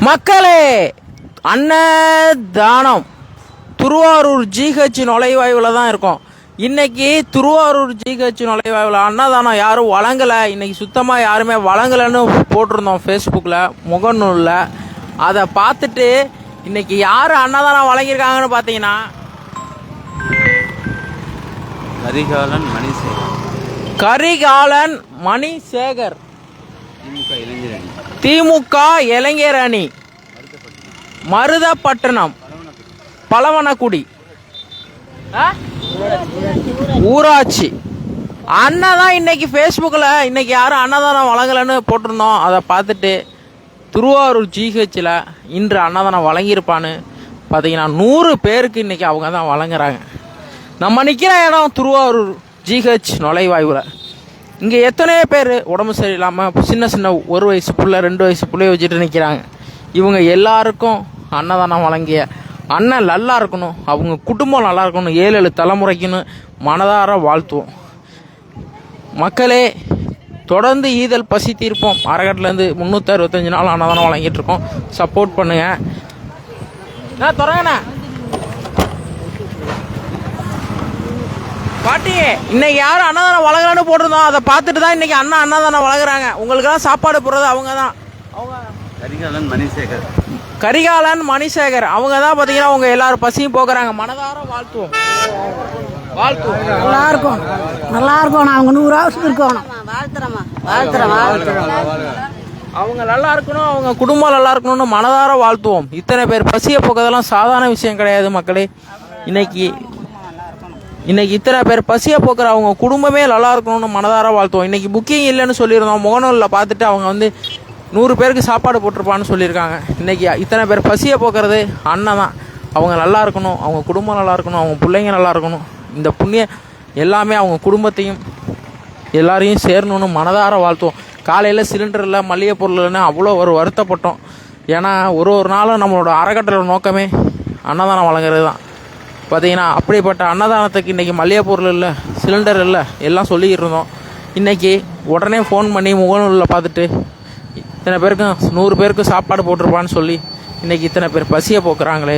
மக்களே, அன்னதானம் திருவாரூர் ஜிஹெச் நுழைவாயுவில் தான் இருக்கோம். இன்னைக்கு திருவாரூர் ஜிஹெச் நுழைவாயுவில் அன்னதானம் யாரும் வழங்கலை. இன்னைக்கு சுத்தமாக யாருமே வழங்கலைன்னு போட்டிருந்தோம் ஃபேஸ்புக்கில், முகநூலில். அதை பார்த்துட்டு இன்னைக்கு யார் அன்னதானம் வழங்கியிருக்காங்கன்னு பார்த்தீங்கன்னா கரிகாலன் மணிசேகர் திமுக இளைஞர் அணி, மருதப்பட்டினம், பலவனக்குடி ஊராட்சி அண்ணதான் இன்னைக்கு ஃபேஸ்புக்கில் இன்னைக்கு யாரும் அன்னதானம் வழங்கலைன்னு போட்டிருந்தோம். அதை பார்த்துட்டு திருவாரூர் ஜிஹெச்சில் இன்று அன்னதானம் வழங்கியிருப்பான்னு பார்த்தீங்கன்னா 100 பேருக்கு இன்னைக்கு அவங்க தான் வழங்குறாங்க. நம்ம நிற்கிற இடம் திருவாரூர் ஜிஹெச் நுழைவாயுவில். இங்கே எத்தனையோ பேர் உடம்பு சரியில்லாமல் சின்ன சின்ன 1 வயசு பிள்ளை 2 வயசு பிள்ளைய வச்சுட்டு நிற்கிறாங்க. இவங்க எல்லாருக்கும் அன்னதானம் வழங்கிய அண்ணன் நல்லா இருக்கணும், அவங்க குடும்பம் நல்லா இருக்கணும், 7 தலைமுறைக்குன்னு மனதார வாழ்த்துவோம். மக்களே, தொடர்ந்து ஈதல் பசி தீர்ப்போம் அறக்கட்டிலேருந்து 365 நாள் அன்னதானம் வழங்கிட்டு இருக்கோம். சப்போர்ட் பண்ணுங்க. நான் தொடங்கண்ணா பாட்டி, இன்னைக்கு யாரும் அன்னதானம் வழங்கலான்னு போட்டிருந்தோம். அதை பார்த்துட்டு தான் இன்னைக்கு அன்னதானம் வழங்குறாங்க. உங்களுக்கெல்லாம் சாப்பாடு போடுறது அவங்க தான். கரிகாலன் மணிசேகர் அவங்க தான் பார்த்தீங்கன்னா அவங்க எல்லாரும் பசியும் போக்குறாங்க. மனதார வாழ்த்துவோம். நல்லா இருக்கும், நல்லா இருக்கும். அவங்க 100 வருஷம் இருக்கணும். அவங்க நல்லா இருக்கணும், அவங்க குடும்பம் நல்லா இருக்கணும்னு மனதார வாழ்த்துவோம். இத்தனை பேர் பசியை போக்குறதெல்லாம் சாதாரண விஷயம் கிடையாது மக்களே. இன்னைக்கு இத்தனை பேர் பசியை போக்குற அவங்க குடும்பமே நல்லா இருக்கணும்னு மனதார வாழ்த்துவோம். இன்னைக்கு புக்கிங் இல்லைன்னு சொல்லியிருந்தோம். முகநூலில் பார்த்துட்டு அவங்க 100 பேருக்கு சாப்பாடு போட்டிருப்பான்னு சொல்லியிருக்காங்க. இன்றைக்கி இத்தனை பேர் பசியை போக்குறது அண்ணன் தான். அவங்க நல்லா இருக்கணும், அவங்க குடும்பம் நல்லா இருக்கணும், அவங்க பிள்ளைங்க நல்லா இருக்கணும். இந்த புண்ணியம் எல்லாமே அவங்க குடும்பத்தையும் எல்லாரையும் சேரணும்னு மனதார வாழ்த்துவோம். காலையில் சிலிண்டர் இல்லை, மளிகை பொருள்னு அவ்வளோ ஒரு வருத்தப்பட்டோம். ஏன்னா ஒரு நாளும் நம்மளோட அறக்கட்டளை நோக்கமே அன்னதானம் வழங்குறது தான். பார்த்தீங்கன்னா அப்படிப்பட்ட அன்னதானத்துக்கு இன்றைக்கி மளிகை பொருள் இல்லை, சிலிண்டர் இல்லை, எல்லாம் சொல்லிக்கிட்டு இருந்தோம். இன்றைக்கி உடனே ஃபோன் பண்ணி முகநூலில் பார்த்துட்டு இத்தனை பேருக்கும் 100 பேருக்கு சாப்பாடு போட்டிருப்பான்னு சொல்லி இன்றைக்கி இத்தனை பேர் பசியை போக்குறாங்களே.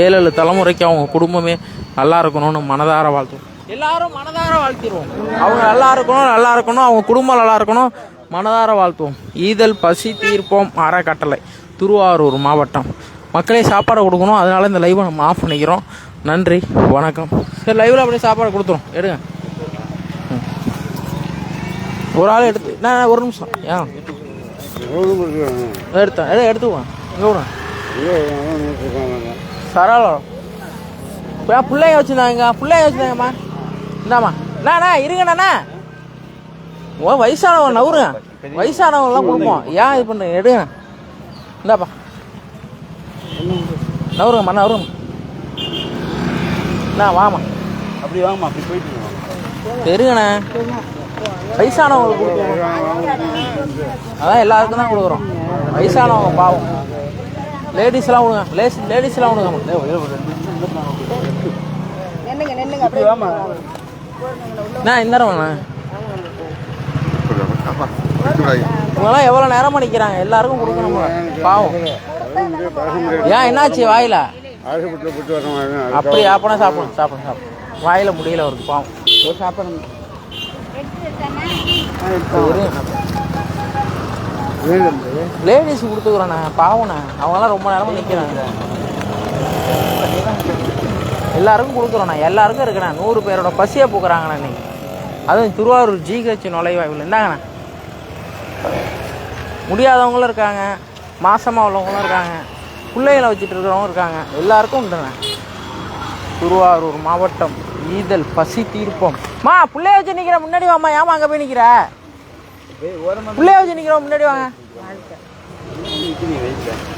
7 தலைமுறைக்கு அவங்க குடும்பமே நல்லா இருக்கணும்னு மனதார வாழ்த்துவோம். எல்லாரும் மனதார வாழ்த்திடுவோம். அவங்க நல்லா இருக்கணும், அவங்க குடும்பம் நல்லா இருக்கணும், மனதார வாழ்த்துவோம். ஈதல் பசி தீர்ப்போம் அறக்கட்டளை, திருவாரூர் மாவட்டம். மக்களே, சாப்பாடு கொடுக்கணும், அதனால இந்த லைவை நம்ம ஆஃப் பண்ணிக்கிறோம். நன்றி, வணக்கம். சரி, லைவில் அப்படியே சாப்பாடு கொடுத்துரும். எடுங்க, ஒரு ஆள் எடுத்து நான் 1 நிமிஷம் எடுத்துக்குவேன். இங்கே விடுங்க. சரளம் பிள்ளைங்க வச்சுருந்தாங்கம்மா. இந்தாம்மா அண்ணா இருங்கண்ணா. வயசானவங்க நவருங்க, வயசானவங்கலாம் கொடுப்போம். ஏன் இது பண்ணுங்க, எடுங்க. இந்தாப்பா நவருங்கம்மா, நவருங்க. வாமா, அப்படி வாங்கம்மா, அப்படி போயிட்டு தெரியுங்கண்ணே. வயசானவங்களுக்கு கொடுக்குறோம், அதான் எல்லாருக்கும் தான் கொடுக்குறோம். வயசானவங்க பாவம், லேடிஸ்லாம் விடுங்க, லேடிஸ்லாம் விடுங்க. இந்த இவங்கெல்லாம் எவ்வளோ நேரமாக நிற்கிறாங்க, எல்லாருக்கும் கொடுக்கணும் பாவம். ஏன் என்னாச்சு வாயில? அப்படி அப்பனா சாப்பிடும் வாயில முடியல அவருக்கு பாவம். சாப்பிடணும். லேடிஸ் கொடுத்துக்குறோண்ணே, பாவண்ணே. அவங்களாம் ரொம்ப நேரமாக நிற்கிறாங்க. எல்லாருக்கும் கொடுக்குறோண்ணா, எல்லாருக்கும் இருக்குண்ணா. 100 பேரோட பசியை போக்குறாங்கண்ணா இன்னைக்கு. அதுவும் திருவாரூர் ஜிஹெச் நுழைவாயுவில். இந்தாங்கண்ணா, முடியாதவங்களும் இருக்காங்க, மாசமாக உள்ளவங்களும் இருக்காங்க, பிள்ளைகளை வச்சுட்டு இருக்கிறவங்க இருக்காங்க. எல்லாருக்கும் உண்டுண்ணே. திருவாரூர் மாவட்டம் ஈதல் பசி தீர்ப்போம். பிள்ளைய வச்சு நிற்கிற முன்னாடி வாமா. ஏமா அங்கே போய் நிற்கிற? பிள்ளைய வச்சு நிற்கிற முன்னாடி வாங்க.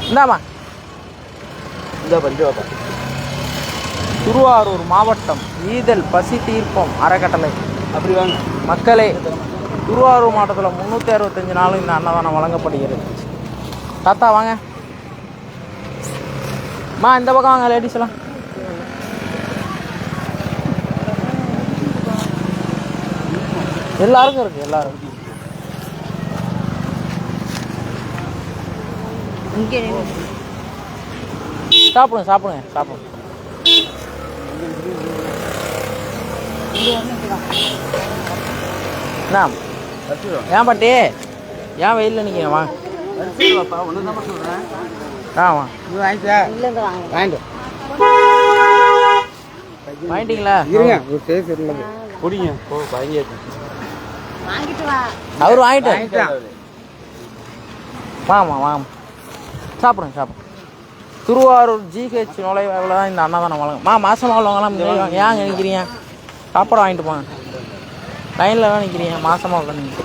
இந்தாமா, திருவாரூர் மாவட்டம் ஈதல் பசி தீர்ப்போம் அறக்கட்டளை. அப்படி வாங்க மக்களே. திருவாரூர் மாவட்டத்தில் 365 நாளும் இந்த அன்னதானம் வழங்கப்படுகிறது. தாத்தா வாங்க, இந்த பக்கம் வாங்க. லேடிஸ் எல்லாம் எல்லாருக்கும் இருக்கு, எல்லாருக்கும். சாப்பிடுங்க சாப்பிடுங்க சாப்பிடுங்க. என்ன ஏன் பாட்டி ஏன் வெயிலில் நிற்கிறேன் வா ஆ வாங்கிட்டீங்களா? குடிங்க அவர் வாங்கிட்டு வாமா வாமா சாப்பிடுங்க சாப்பிடுங்க. திருவாரூர் ஜிஹெச் நுழைவாயில் தான் இந்த அன்னதானம் வழங்க. மாதமாக உள்ளவங்களாம் ஏன் நினைக்கிறீங்க? சாப்பாடு வாங்கிட்டு போங்க. லைனில் தான் நிற்கிறீங்க மாதமாக உள்ள நீங்கள்.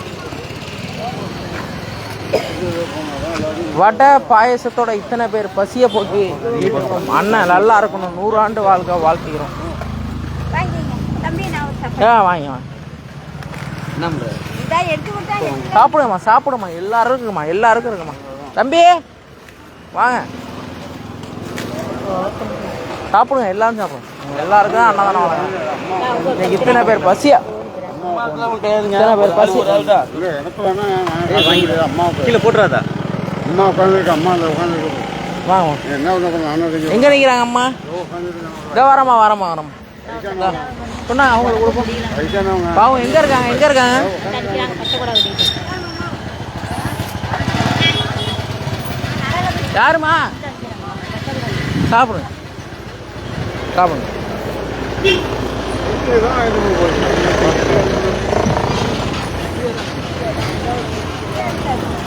வடை பாயசத்தோட இத்தனை பேர் பசியை போட்டு அண்ணன் நல்லா இருக்கணும், 100 ஆண்டு வாழ்க்கை வாழ்த்துக்கிறோம். வாங்க வாங்க சாப்பிடுங்கம்மா சாப்பிடுமா. எல்லாரும் இருக்குமா எல்லாருக்கும் இருக்குமா. தம்பி வாங்க சாப்பிடுங்க எல்லாரும் சாப்பிடுங்க. எல்லாருக்கும் அன்னதானம் வழங்க. இன்னைக்கு இத்தனை பேர் பசியா இத்தனை பேர் பசி. கீழே போட்டுறாதா? அம்மா உட்காந்துருக்கு. அம்மா அந்த உட்காந்துருக்கு. வாங்க என்ன உட்காந்து எங்கே நிற்கிறாங்க அம்மா? இதோ வரமா வரமா வரமா சொன்னா அவங்களுக்கு கொடுப்போம். பாவம் எங்கே இருக்காங்க எங்கே இருக்காங்க? யாருமா? சாப்பிடுங்க சாப்பிடுங்க.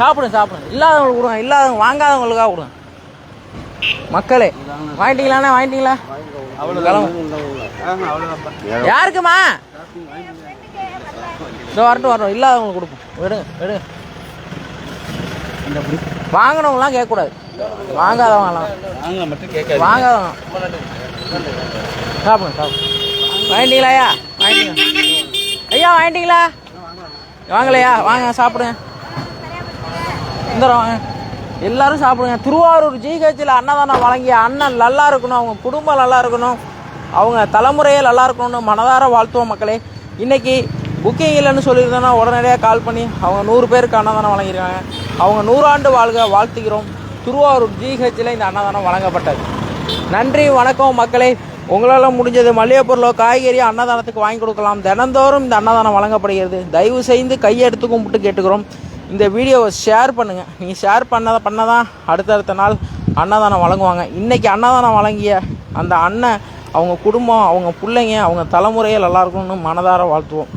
சாப்பிடுங்க சாப்பிடுங்க. இல்லாதவங்களுக்கு கொடுங்க, இல்லாதவங்க வாங்காதவங்களுக்காக கொடுங்க. மக்களே வாங்கிட்டீங்களாண்ணே? வாங்கிட்டீங்களா? யாருக்குமா? இதோ வரட்டும் வரட்டும். இல்லாதவங்களுக்கு கொடுப்போம். விடுங்க விடுங்க. வாங்கினவங்களாம் கேட்கக்கூடாது. வாங்காதவங்களாம் வாங்காதவங்க சாப்பிடுங்க சாப்பிடுங்க. வாங்கிட்டீங்களா ஐயா? வாங்கிட்டீங்களா ஐயா? வாங்கிட்டீங்களா? வாங்கலையா? வாங்க சாப்பிடுங்க. இந்த வாங்க எல்லாரும் சாப்பிடுங்க. திருவாரூர் ஜிஹெச்சில் அன்னதானம் வழங்கிய அண்ணன் நல்லா இருக்கணும், அவங்க குடும்பம் நல்லா இருக்கணும், அவங்க தலைமுறையே நல்லா இருக்கணும்னு மனதார வாழ்த்துவோம் மக்களே. இன்றைக்கி புக்கிங் இல்லைன்னு சொல்லியிருந்தோன்னா உடனடியாக கால் பண்ணி அவங்க 100 பேருக்கு அன்னதானம் வழங்கியிருக்காங்க. அவங்க 100 ஆண்டு வாழ்க வாழ்த்துகிறோம். திருவாரூர் ஜிஹெச்சில் இந்த அன்னதானம் வழங்கப்பட்டது. நன்றி வணக்கம் மக்களே. உங்களால் முடிஞ்சது மளிகை பொருளோ காய்கறியோ அன்னதானத்துக்கு வாங்கி கொடுக்கலாம். தினந்தோறும் இந்த அன்னதானம் வழங்கப்படுகிறது. தயவு செய்து கையெடுத்து கும்பிட்டு கேட்டுக்கிறோம். இந்த வீடியோவை ஷேர் பண்ணுங்கள். நீங்கள் ஷேர் பண்ணதான் அடுத்தடுத்த நாள் அன்னதானம் வழங்குவாங்க. இன்றைக்கி அன்னதானம் வழங்கிய அந்த அண்ணன், அவங்க குடும்பம், அவங்க பிள்ளைங்க, அவங்க தலைமுறையே நல்லா இருக்கணும்னு மனதார வாழ்த்துவோம்.